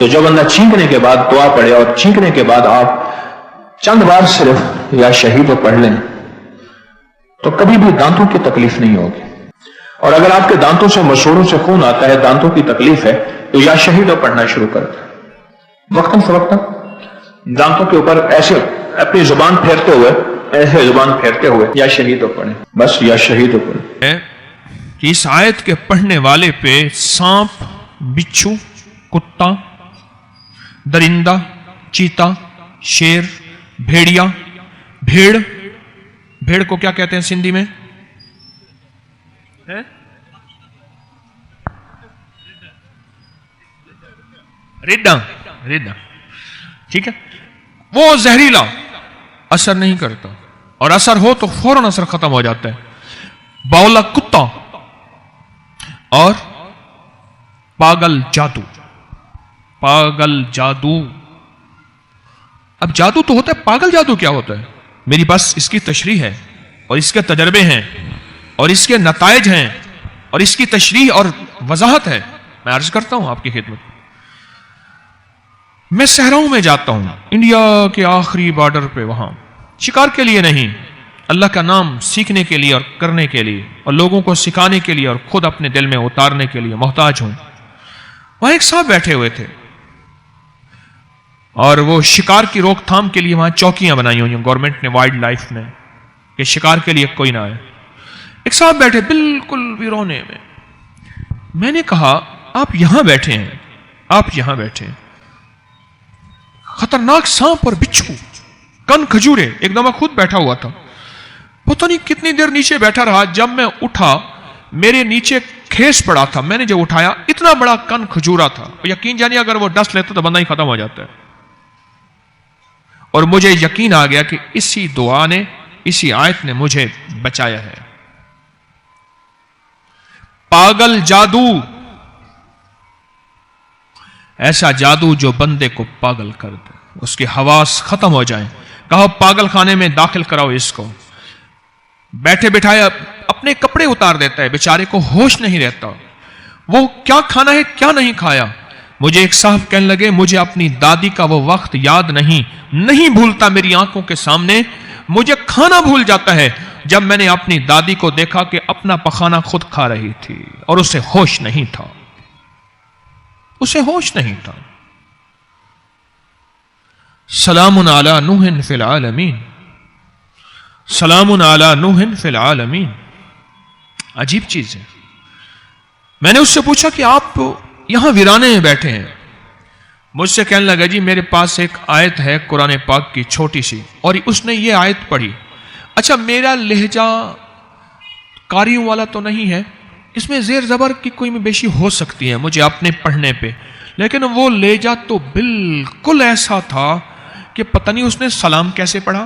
تو جو بندہ چھینکنے کے بعد دعا پڑھے اور چھینکنے کے بعد آپ چند بار صرف یا شہید پڑھ لیں تو کبھی بھی دانتوں کی تکلیف نہیں ہوگی. اور اگر آپ کے دانتوں سے مسوڑوں سے خون آتا ہے، دانتوں کی تکلیف ہے، تو یا شہید پڑھنا شروع کر دیں وقتاً فوقتاً دانتوں کے اوپر ایسے اپنی زبان پھیرتے ہوئے، ایسے زبان پھیرتے ہوئے یا شہید پڑھیں، بس یا شہید پڑھیں. کہ اس آیت کے پڑھنے والے پہ سانپ، بچھو، کتا، درندہ، چیتا، شیر، بھیڑیا، بھیڑ کو کیا کہتے ہیں سندھی میں؟ ریڈا، ٹھیک ہے، وہ زہریلا اثر نہیں کرتا، اور اثر ہو تو فوراً اثر ختم ہو جاتا ہے. باولا کتا اور پاگل جادو. اب جادو تو ہوتا ہے، پاگل جادو کیا ہوتا ہے؟ میری بس اس کی تشریح ہے، اور اس کے تجربے ہیں، اور اس کے نتائج ہیں، اور اس کی تشریح اور وضاحت ہے. میں عرض کرتا ہوں آپ کی خدمت. میں صحراؤں میں جاتا ہوں، انڈیا کے آخری بارڈر پہ، وہاں شکار کے لیے نہیں، اللہ کا نام سیکھنے کے لیے اور کرنے کے لیے، اور لوگوں کو سکھانے کے لیے، اور خود اپنے دل میں اتارنے کے لیے محتاج ہوں. وہاں ایک صاحب بیٹھے ہوئے تھے، اور وہ شکار کی روک تھام کے لیے وہاں چوکیاں بنائی ہوئی ہیں گورنمنٹ نے، وائلڈ لائف نے، کہ شکار کے لیے کوئی نہ آئے. ایک صاحب بیٹھے بالکل ویرونے میں. میں نے کہا آپ یہاں بیٹھے ہیں، خطرناک سانپ اور بچھو، کن کھجورے. ایک دم خود بیٹھا ہوا تھا، پتہ نہیں کتنی دیر نیچے بیٹھا رہا. جب میں اٹھا میرے نیچے کھیس پڑا تھا، میں نے جب اٹھایا اتنا بڑا کن کھجورا تھا. یقین جانیے اگر وہ ڈس لیتا تو بندہ ہی ختم ہو جاتا ہے. اور مجھے یقین آ گیا کہ اسی دعا نے، اسی آیت نے مجھے بچایا ہے. پاگل جادو، ایسا جادو جو بندے کو پاگل کر دے، اس کے حواس ختم ہو جائیں. کہو پاگل خانے میں داخل کراؤ اس کو. بیٹھے بٹھائے اپنے کپڑے اتار دیتا ہے، بیچارے کو ہوش نہیں رہتا، وہ کیا کھانا ہے کیا نہیں کھایا. مجھے ایک صاحب کہنے لگے مجھے اپنی دادی کا وہ وقت یاد نہیں بھولتا میری آنکھوں کے سامنے. مجھے کھانا بھول جاتا ہے جب میں نے اپنی دادی کو دیکھا کہ اپنا پخانا خود کھا رہی تھی اور اسے ہوش نہیں تھا. سلام علی نوح فی العالمین، سلام علی نوح فی العالمین. عجیب چیز ہے. میں نے اس سے پوچھا کہ آپ یہاں ویرانے میں بیٹھے ہیں. مجھ سے کہنے لگا جی میرے پاس ایک آیت ہے قرآن پاک کی چھوٹی سی، اور اس نے یہ آیت پڑھی. اچھا میرا لہجہ قاریوں والا تو نہیں ہے، اس میں زیر زبر کی کوئی میں بیشی ہو سکتی ہے مجھے اپنے پڑھنے پہ، لیکن وہ لہجہ تو بالکل ایسا تھا کہ پتہ نہیں اس نے سلام کیسے پڑھا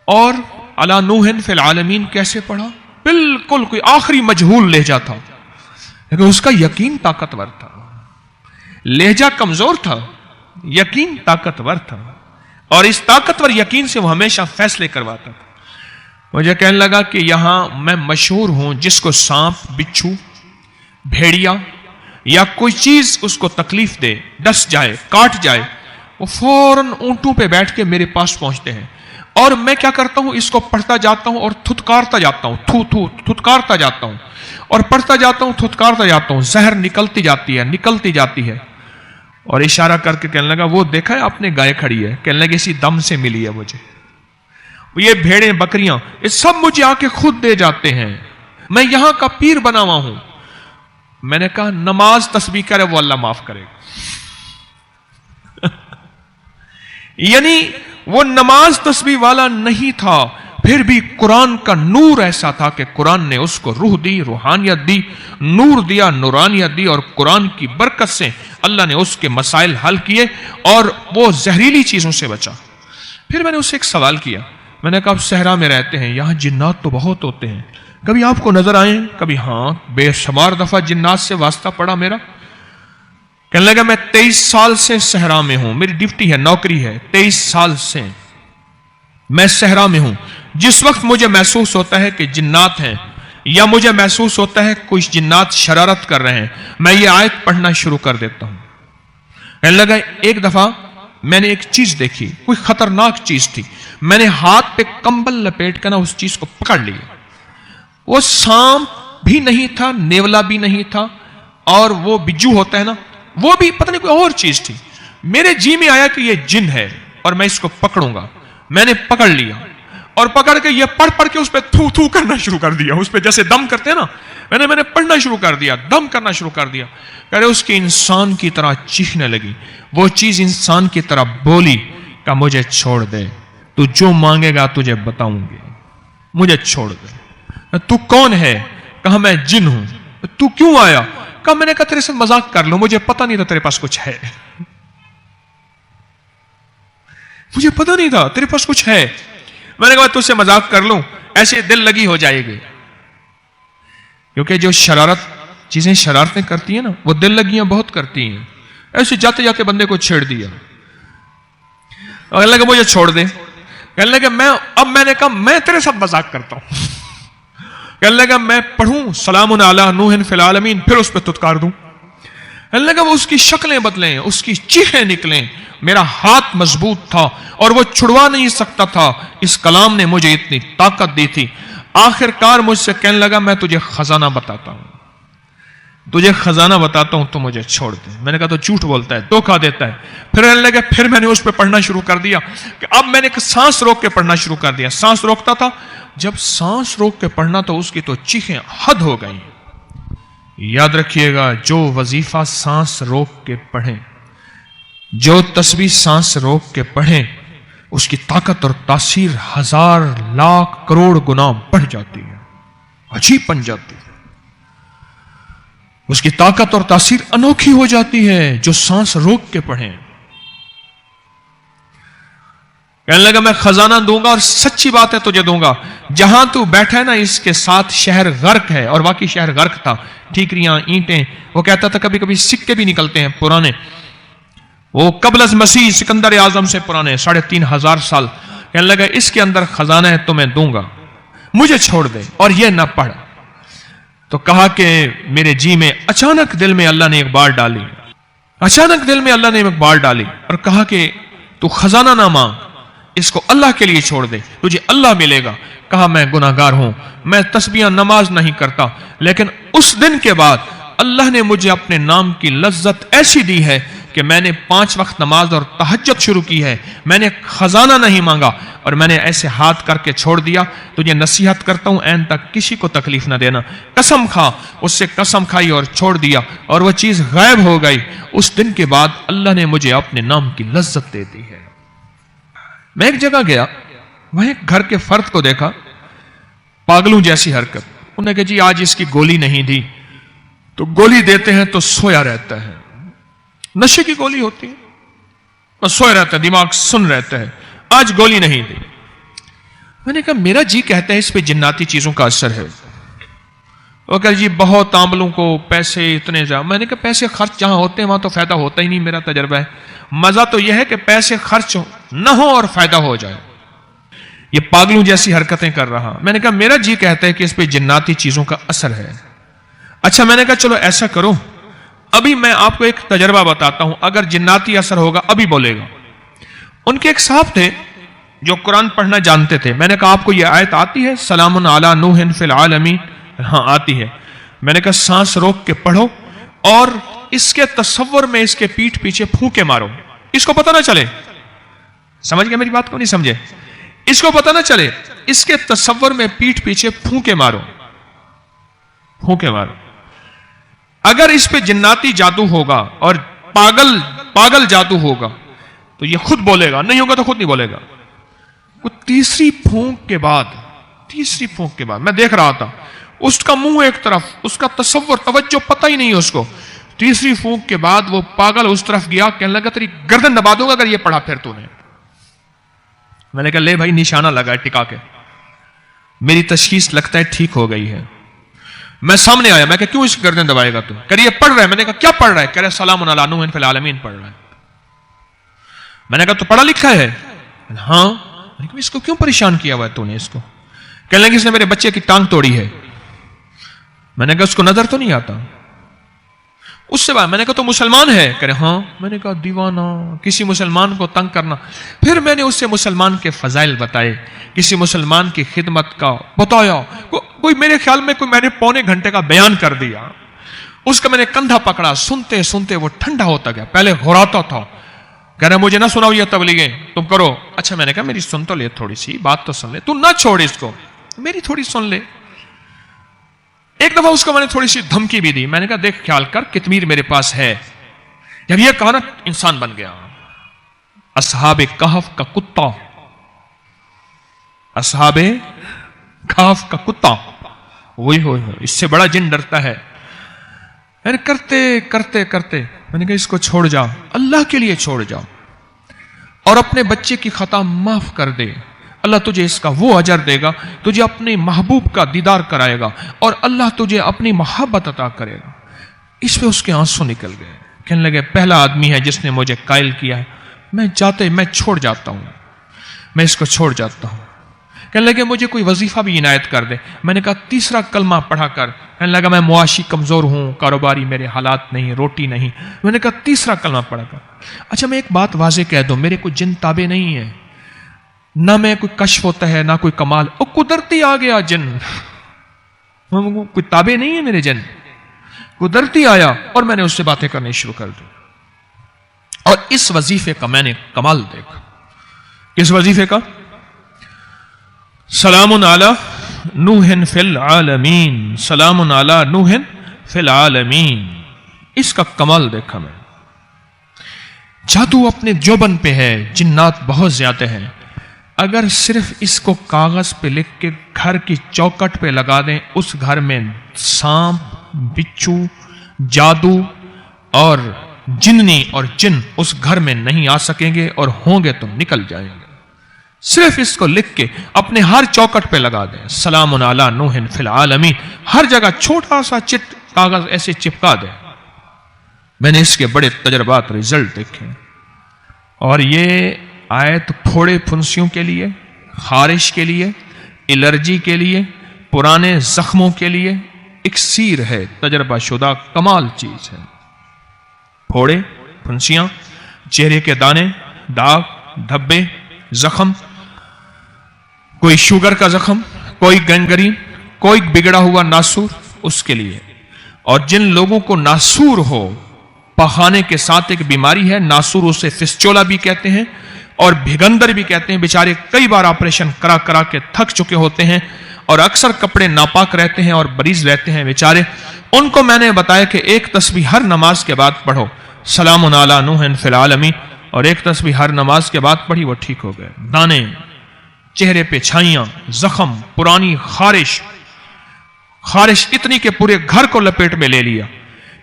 اور علی نوح فی العالمین کیسے پڑھا. بالکل کوئی آخری مجہول لہجہ تھا، لیکن اس کا یقین طاقتور تھا. لہجہ کمزور تھا، یقین طاقتور تھا، اور اس طاقتور یقین سے وہ ہمیشہ فیصلے کرواتا تھا. مجھے کہنے لگا کہ یہاں میں مشہور ہوں، جس کو سانپ، بچھو، بھیڑیا یا کوئی چیز اس کو تکلیف دے، ڈس جائے، کاٹ جائے، وہ فوراً اونٹوں پہ بیٹھ کے میرے پاس پہنچتے ہیں. اور میں کیا کرتا ہوں، اس کو پڑھتا جاتا ہوں اور تھتکارتا جاتا ہوں، تھتکارتا جاتا ہوں، اور پڑھتا جاتا ہوں، تھتکارتا جاتا ہوں. زہر نکلتی جاتی ہے. اور اشارہ کر کے کہنے لگا وہ دیکھا ہے آپ نے گائے کھڑی ہے، کہنے لگے اسی دم سے ملی ہے مجھے. یہ بھیڑیں بکریاں یہ سب مجھے آ کے خود دے جاتے ہیں، میں یہاں کا پیر بنا ہوا ہوں. میں نے کہا نماز تسبیح کرے وہ اللہ معاف کرے گا. یعنی وہ نماز تسبیح والا نہیں تھا، پھر بھی قرآن کا نور ایسا تھا کہ قرآن نے اس کو روح دی، روحانیت دی، نور دیا، نورانیت دی، اور قرآن کی برکت سے اللہ نے اس کے مسائل حل کیے اور وہ زہریلی چیزوں سے بچا. پھر میں نے اسے ایک سوال کیا، میں نے کہا آپ صحرا میں رہتے ہیں، یہاں جنات تو بہت ہوتے ہیں، کبھی آپ کو نظر آئے؟ کبھی ہاں، بے شمار دفعہ جنات سے واسطہ پڑا میرا. کہنے لگا میں 23 سال سے صحرا میں ہوں، میری ڈیوٹی ہے، نوکری ہے، 23 سال سے میں صحرا میں ہوں. جس وقت مجھے محسوس ہوتا ہے کہ جنات ہیں یا مجھے محسوس ہوتا ہے کچھ جنات شرارت کر رہے ہیں، میں یہ آیت پڑھنا شروع کر دیتا ہوں. کہنے لگا ایک دفعہ میں نے ایک چیز دیکھی, کوئی خطرناک چیز تھی, میں نے ہاتھ پہ کمبل لپیٹ کر اس چیز کو پکڑ لیا. وہ سانپ بھی نہیں تھا, نیولا بھی نہیں تھا, اور وہ بجو ہوتا ہے نا, وہ بھی پتہ نہیں کوئی اور چیز تھی. میرے جی میں آیا کہ یہ جن ہے اور میں اس کو پکڑوں گا. میں نے پکڑ لیا اور پکڑ کے یہ پڑھ کے اس پہ تھو تھو کرنا شروع کر دیا. اس پہ جیسے دم کرتے ہیں نا, میں نے پڑھنا شروع کر دیا, دم کرنا شروع کر دیا. کہ اس کی انسان کی طرح چیخنے لگی. وہ چیز انسان کی طرح بولی کہ مجھے چھوڑ دے, تو جو مانگے گا تجھے بتاؤں گی, مجھے چھوڑ دے. تو کون ہے؟ کہا میں جن ہوں. تو کیوں آیا؟ کہا میں نے کہا تیرے سے مذاق کر لوں, مجھے پتہ نہیں تھا تیرے پاس کچھ ہے, مجھے پتہ نہیں تھا تیرے پاس کچھ ہے. میں نے کہا تجھ سے مذاق کر لوں, ایسے دل لگی ہو جائے گی. کیونکہ جو چیزیں شرارتیں کرتی ہیں نا, وہ دل لگیاں بہت کرتی ہیں. ایسے جاتے جاتے بندے کو چھیڑ دیا. کہنے لگا مجھے چھوڑ دے. کہنے لگا میں نے کہا میں تیرے ساتھ مذاق کرتا ہوں. کہنے لگا میں پڑھوں سلام علی نوح فی العالمین, پھر اس پہ تتکار دوں. کہنے لگا وہ اس کی شکلیں بدلیں, اس کی چیخیں نکلیں. میرا ہاتھ مضبوط تھا اور وہ چھڑوا نہیں سکتا تھا. اس کلام نے مجھے اتنی طاقت دی تھی. آخر کار مجھ سے کہنے لگا میں تجھے خزانہ بتاتا ہوں, تجھے خزانہ بتاتا ہوں, تو مجھے چھوڑ دے. میں نے کہا تو جھوٹ بولتا ہے, دھوکہ دیتا ہے. پھر کہنے لگا پھر میں نے اس پہ پڑھنا شروع کر دیا کہ اب میں نے سانس روک کے پڑھنا شروع کر دیا. سانس روکتا تھا, جب سانس روک کے پڑھنا تو اس کی تو چیخیں حد ہو گئی. یاد رکھیے گا, جو وظیفہ سانس روک کے پڑھیں, جو تسبیح سانس روک کے پڑھیں, اس کی طاقت اور تاثیر 1000 لاکھ کروڑ گنا بڑھ جاتی ہے, عجیب بن جاتی ہے. اس کی طاقت اور تاثیر انوکھی ہو جاتی ہے جو سانس روک کے پڑھیں. کہنے لگا میں خزانہ دوں گا, اور سچی بات ہے تجھے دوں گا. جہاں تو بیٹھا ہے نا, اس کے ساتھ شہر غرق ہے. اور واقعی شہر غرق تھا, ٹھیکریاں, اینٹیں. وہ کہتا تھا کبھی کبھی سکے بھی نکلتے ہیں پرانے, وہ قبل از مسیح سکندر اعظم سے پرانے 3500 سال. کہنے لگا اس کے اندر خزانہ ہے, تو میں دوں گا, مجھے چھوڑ دے اور یہ نہ پڑھ. تو کہا کہ میرے جی میں اچانک دل میں اللہ نے ایک بات ڈالی, اچانک دل میں اللہ نے ایک بات ڈالی اور کہا کہ تو خزانہ نہ مانگ, اس کو اللہ کے لیے چھوڑ دے, تجھے اللہ ملے گا. کہا میں گناہگار ہوں, میں تسبیح نماز نہیں کرتا, لیکن اس دن کے بعد اللہ نے مجھے اپنے نام کی لذت ایسی دی ہے کہ میں نے 5 وقت نماز اور تہجد شروع کی ہے. میں نے خزانہ نہیں مانگا اور میں نے ایسے ہاتھ کر کے چھوڑ دیا. تجھے نصیحت کرتا ہوں این تک کسی کو تکلیف نہ دینا. قسم کھا. اس سے قسم کھائی اور چھوڑ دیا, اور وہ چیز غائب ہو گئی. اس دن کے بعد اللہ نے مجھے اپنے نام کی لذت دے دی ہے. میں ایک جگہ گیا, وہاں ایک گھر کے فرد کو دیکھا, پاگلوں جیسی حرکت. انہوں نے کہا جی آج اس کی گولی نہیں دی, تو گولی دیتے ہیں تو سویا رہتا ہے, نشے کی گولی ہوتی ہے, بس سویا رہتا ہے, دماغ سن رہتا ہے, آج گولی نہیں دی. میں نے کہا میرا جی کہتا ہے اس پہ جناتی چیزوں کا اثر ہے. وہ کہا جی بہت عاملوں کو پیسے اتنے زیادہ. میں نے کہا پیسے خرچ جہاں ہوتے ہیں وہاں تو فائدہ ہوتا ہی نہیں, میرا تجربہ ہے. مزہ تو یہ ہے کہ پیسے خرچ نہ ہو اور فائدہ ہو جائے. یہ پاگلوں جیسی حرکتیں کر رہا. میں نے کہا میرا جی کہتا ہے کہ اس پہ جناتی چیزوں کا اثر ہے. اچھا میں نے کہا چلو ایسا کرو, ابھی میں آپ کو ایک تجربہ بتاتا ہوں, اگر جناتی اثر ہوگا ابھی بولے گا. ان کے ایک صاحب تھے جو قرآن پڑھنا جانتے تھے. میں نے کہا آپ کو یہ آیت آتی ہے سلام علی نوح فی العالمین؟ ہاں آتی ہے. میں نے کہا سانس روک کے پڑھو اور اس کے تصور میں اس کے پیٹھ پیچھے پھونکے مارو, اس کو پتہ نہ چلے. سمجھ گئے میری بات کو؟ نہیں سمجھے؟ اس کو پتہ نہ چلے, اس کے تصور میں پیٹھ پیچھے پھونکے مارو, پھونکے مارو. اگر اس پہ جناتی جادو ہوگا اور پاگل جادو ہوگا تو یہ خود بولے گا, نہیں ہوگا تو خود نہیں بولے گا. وہ تیسری پھونک کے بعد میں دیکھ رہا تھا, اس کا منہ ایک طرف, اس کا تصور توجہ پتہ ہی نہیں اس کو. تیسری پھونک کے بعد وہ پاگل اس طرف گیا, کہنے لگا تیری گردن دبا دوں گا اگر یہ پڑھا پھر تو نے. میں نے کہا لے بھائی نشانہ لگا ہے ٹکا کے, میری تشخیص لگتا ہے ٹھیک ہو گئی ہے. میں سامنے آیا, میں کہا کیوں اس گردن دبائے گا تو؟ کہہ رہی ہے پڑھ رہا ہے. میں نے کہا کیا پڑھ رہا ہے؟ کہہ رہا ہے سلام علی نوح فی العالمین پڑھ رہا ہے. میں نے کہا تو پڑھا لکھا ہے؟ ہاں. میں نے کہا اس کو کیوں پریشان کیا ہوا ہے تو نے اس کو؟ کہنے لگے اس نے میرے بچے کی ٹانگ توڑی ہے. میں نے کہا اس کو نظر تو نہیں آتا؟ اس سے بعد میں نے کہا تو مسلمان ہے؟ کہہ رہے ہاں۔ میں نے کہا دیوانہ، کسی مسلمان کو تنگ کرنا۔ پھر میں نے اس سے مسلمان کے فضائل بتائے، کسی مسلمان کی خدمت کا بتایا، کوئی میرے خیال میں میں نے پونے گھنٹے کا بیان کر دیا۔ اس کا میں نے کندھا پکڑا، سنتے سنتے وہ ٹھنڈا ہوتا گیا، پہلے غراتا تھا، کہہ رہے مجھے نہ سناؤ یہ تبلیغیں، تم کرو۔ اچھا میں نے کہا میری سن تو لے، تھوڑی سی بات تو سن لے، تو نہ چھوڑ اس کو، میری تھوڑی سن لے۔ ایک دفعہ اس کو میں نے تھوڑی سی دھمکی بھی دی، میں نے کہا دیکھ خیال کر کتمیر میرے پاس ہے۔ جب یہ کہا نا انسان بن گیا، اصحاب کہف کا کتا، اصحاب کہف کا کتا، وہی ہو، اس سے بڑا جن ڈرتا ہے۔ میں نے کرتے کرتے کرتے میں نے کہا اس کو چھوڑ جا، اللہ کے لیے چھوڑ جا، اور اپنے بچے کی خطا معاف کر دے، اللہ تجھے اس کا وہ اجر دے گا، تجھے اپنے محبوب کا دیدار کرائے گا، اور اللہ تجھے اپنی محبت عطا کرے گا۔ اس پہ اس کے آنسو نکل گئے، کہنے لگے پہلا آدمی ہے جس نے مجھے قائل کیا ہے، میں چھوڑ جاتا ہوں، میں اس کو چھوڑ جاتا ہوں۔ کہنے لگے مجھے کوئی وظیفہ بھی عنایت کر دے۔ میں نے کہا تیسرا کلمہ پڑھا کر۔ کہنے لگا میں معاشی کمزور ہوں، کاروباری میرے حالات نہیں، روٹی نہیں۔ میں نے کہا تیسرا کلمہ پڑھا کر۔ اچھا میں ایک بات واضح کہہ دوں، میرے کوئی جن تابع نہیں ہے، نہ میں کوئی کشف ہوتا ہے نہ کوئی کمال، او قدرتی آ گیا جن، کوئی تابع نہیں ہے میرے جن، قدرتی آیا اور میں نے اس سے باتیں کرنی شروع کر دی۔ اور اس وظیفے کا میں نے کمال دیکھا۔ کس وظیفے کا؟ سلام علی نوح فی العالمین، سلام علی نوح فی العالمین، اس کا کمال دیکھا میں۔ جادو اپنے جوبن پہ ہے، جنات بہت زیادہ ہیں، اگر صرف اس کو کاغذ پہ لکھ کے گھر کی چوکٹ پہ لگا دیں، اس گھر میں سانپ، بچھو، جادو اور جننی اور جن اس گھر میں نہیں آ سکیں گے، اور ہوں گے تو نکل جائیں گے۔ صرف اس کو لکھ کے اپنے ہر چوکٹ پہ لگا دیں، سلام علی نوح فی العالمین، ہر جگہ چھوٹا سا چٹ کاغذ ایسے چپکا دیں۔ میں نے اس کے بڑے تجربات، رزلٹ دیکھے، اور یہ آیت پھوڑے پھنسیوں کے لیے، خارش کے لیے، الرجی کے لیے، پرانے زخموں کے لیے اکسیر ہے، تجربہ شدہ کمال چیز ہے۔ پھوڑے پھنسیاں، چہرے کے دانے، داغ، دھبے، زخم، کوئی شوگر کا زخم، کوئی گنگرین، کوئی بگڑا ہوا ناسور، اس کے لیے۔ اور جن لوگوں کو ناسور ہو، پخانے کے ساتھ ایک بیماری ہے، ناسور اسے فسچولا بھی کہتے ہیں اور بھگندر بھی کہتے ہیں، بیچارے کئی بار آپریشن کرا کرا کے تھک چکے ہوتے ہیں، اور اکثر کپڑے ناپاک رہتے ہیں اور بریز رہتے ہیں بیچارے، ان کو میں نے بتایا کہ ایک تسبیح ہر نماز کے بعد پڑھو، سلام علی نوح فی العالمین، اور ایک تسبیح ہر نماز کے بعد پڑھی، وہ ٹھیک ہو گئے۔ دانے، چہرے پہ چھائیاں، زخم، پرانی خارش اتنی کہ پورے گھر کو لپیٹ میں لے لیا۔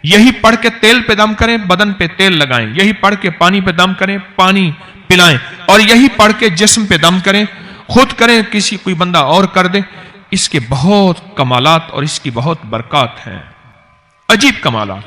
یہی پڑھ کے تیل پہ دم کریں، بدن پہ تیل لگائیں، یہی پڑھ کے پانی پہ دم کریں، پانی پلائیں، اور یہی پڑھ کے جسم پہ دم کریں، خود کریں، کسی کوئی بندہ اور کر دے۔ اس کے بہت کمالات اور اس کی بہت برکات ہیں، عجیب کمالات۔